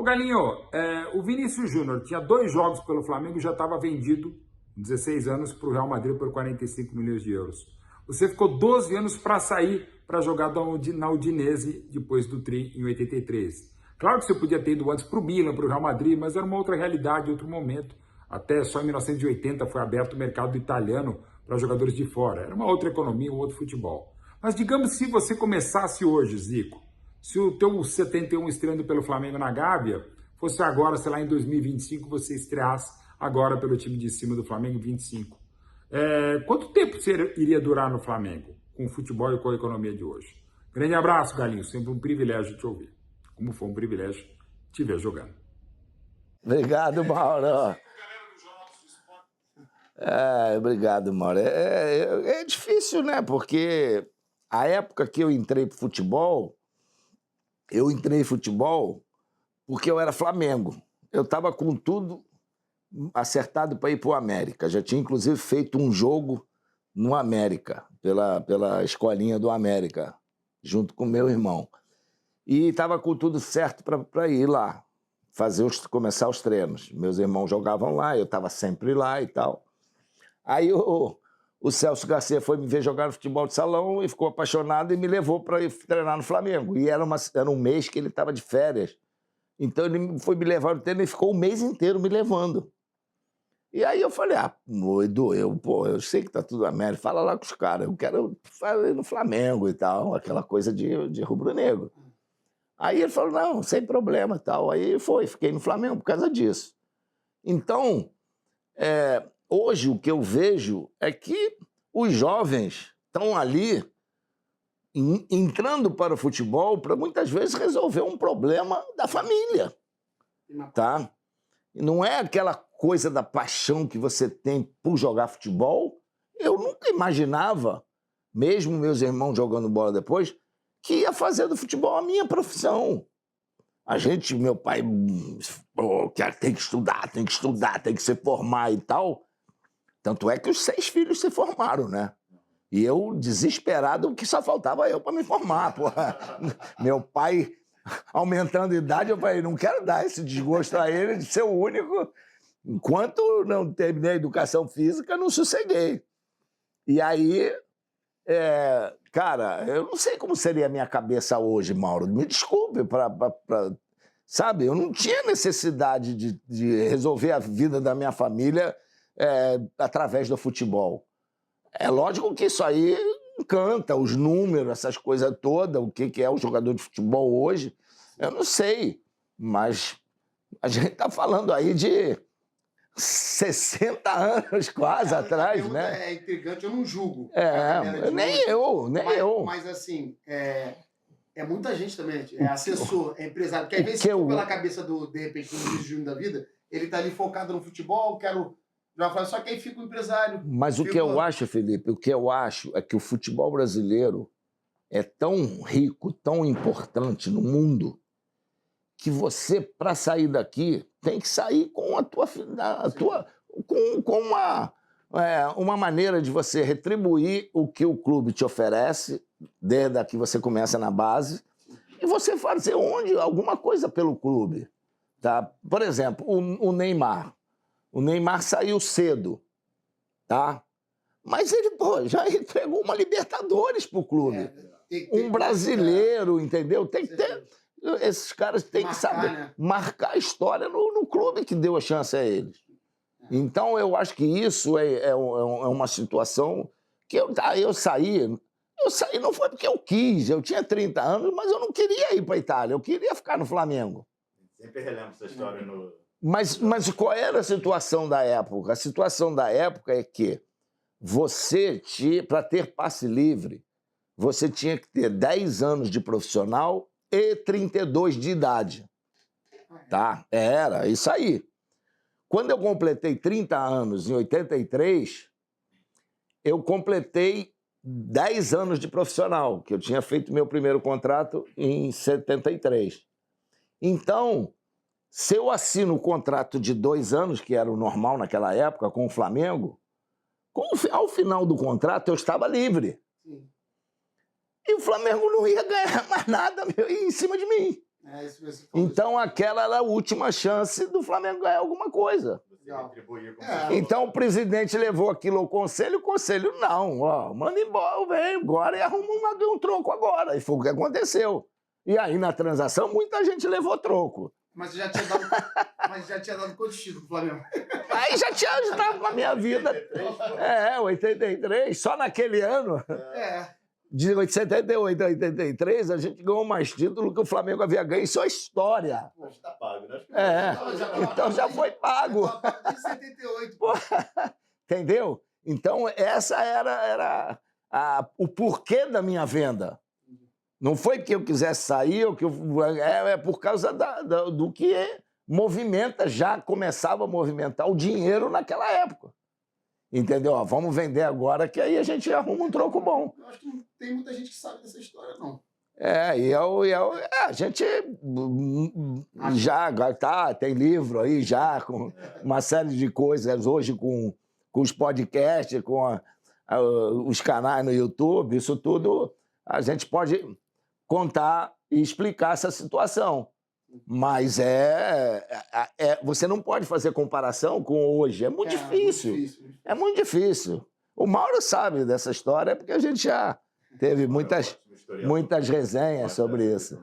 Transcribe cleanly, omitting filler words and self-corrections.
Ô Galinho, o Vinícius Júnior tinha 2 jogos pelo Flamengo e já estava vendido, com 16 anos, para o Real Madrid por 45 milhões de euros. Você ficou 12 anos para sair para jogar na Udinese depois do Tri em 83. Claro que você podia ter ido antes para o Milan, para o Real Madrid, mas era uma outra realidade, outro momento. Até só em 1980 foi aberto o mercado italiano para jogadores de fora. Era uma outra economia, um outro futebol. Mas digamos se você começasse hoje, Zico, se o teu 71 estreando pelo Flamengo na Gávea fosse agora, sei lá, em 2025, você estreasse agora pelo time de cima do Flamengo em 25. Quanto tempo você iria durar no Flamengo, com o futebol e com a economia de hoje? Grande abraço, Galinho. Sempre um privilégio te ouvir. Como foi um privilégio te ver jogando. Obrigado, Mauro. Obrigado, Mauro. É difícil, né? Porque a época que eu entrei pro futebol, porque eu era Flamengo. Eu estava com tudo acertado para ir para o América. Já tinha, inclusive, feito um jogo no América, pela escolinha do América, junto com meu irmão. E estava com tudo certo para ir lá, começar os treinos. Meus irmãos jogavam lá, eu estava sempre lá e tal. Aí o Celso Garcia foi me ver jogar no futebol de salão e ficou apaixonado e me levou para ir treinar no Flamengo. E era um mês que ele estava de férias. Então ele foi me levar no treino e ficou o mês inteiro me levando. E aí eu falei, Edu, eu sei que tá tudo América, fala lá com os caras, eu quero fazer no Flamengo e tal, aquela coisa de rubro-negro. Aí ele falou, não, sem problema e tal. Aí fiquei no Flamengo por causa disso. Então, hoje o que eu vejo é que os jovens estão ali entrando para o futebol para muitas vezes resolver um problema da família, tá? Não é aquela coisa da paixão que você tem por jogar futebol. Eu nunca imaginava, mesmo meus irmãos jogando bola depois, que ia fazer do futebol a minha profissão. Meu pai, tem que estudar, tem que se formar e tal. Tanto é que os 6 filhos se formaram, né? E eu, desesperado, que só faltava eu para me formar, porra. Meu pai, aumentando a idade, eu falei, não quero dar esse desgosto a ele de ser o único. Enquanto não terminei a educação física, não sosseguei. E aí, cara, eu não sei como seria a minha cabeça hoje, Mauro. Me desculpe, sabe? Eu não tinha necessidade de resolver a vida da minha família através do futebol. É lógico que isso aí encanta, os números, essas coisas todas, o que é o jogador de futebol hoje, eu não sei. Mas a gente está falando aí de 60 anos quase atrás, né? É intrigante, eu não julgo. Nem eu. Mas assim, é muita gente também, é assessor, é empresário, porque às vezes, se for pela cabeça de repente, do Vinícius Júnior da vida, ele tá ali focado no futebol, só que aí fica o empresário. Mas o que eu acho, Felipe, é que o futebol brasileiro é tão rico, tão importante no mundo, que você, para sair daqui, tem que sair com com uma maneira de você retribuir o que o clube te oferece, desde que você começa na base, e você fazer alguma coisa pelo clube. Tá? Por exemplo, o Neymar. O Neymar saiu cedo, tá? Mas ele, já entregou uma Libertadores pro clube. Um brasileiro, entendeu? Tem que ter... Esses caras têm que saber, né? Marcar a história no clube que deu a chance a eles. Então, eu acho que isso é uma situação que eu saí não foi porque eu quis, eu tinha 30 anos, mas eu não queria ir para a Itália, eu queria ficar no Flamengo. Sempre relembro essa história no... Mas qual era a situação da época? A situação da época é que para ter passe livre, você tinha que ter 10 anos de profissional e 32 de idade. Tá? Era isso aí. Quando eu completei 30 anos, em 83, eu completei 10 anos de profissional, que eu tinha feito meu primeiro contrato em 73. Então, se eu assino o contrato de 2 anos, que era o normal naquela época, com o Flamengo, ao final do contrato eu estava livre. Sim. E o Flamengo não ia ganhar mais nada em cima de mim. Isso mesmo. Então aquela era a última chance do Flamengo ganhar alguma coisa. Você retribuir como Então o presidente levou aquilo ao conselho, o conselho não, ó, manda embora, vem agora e arruma um troco agora. E foi o que aconteceu. E aí na transação muita gente levou troco. Mas já tinha dado quantos títulos pro Flamengo? Aí já estava com a minha vida. 83, só naquele ano. De 78 a 83, a gente ganhou mais títulos que o Flamengo havia ganho em sua história. Acho que tá pago, né? Então já foi pago. Desde 78. Entendeu? Então essa era o porquê da minha venda. Não foi que eu quisesse sair, ou que é por causa do que já começava a movimentar o dinheiro naquela época. Entendeu? Ó, vamos vender agora, que aí a gente arruma um troco bom. Eu acho que não tem muita gente que sabe dessa história, não. A gente já tem livro aí já, com uma série de coisas, hoje com os podcasts, com os canais no YouTube, isso tudo a gente pode contar e explicar essa situação. Mas você não pode fazer comparação com hoje. É muito difícil. É muito difícil. O Mauro sabe dessa história porque a gente já teve muitas resenhas sobre isso.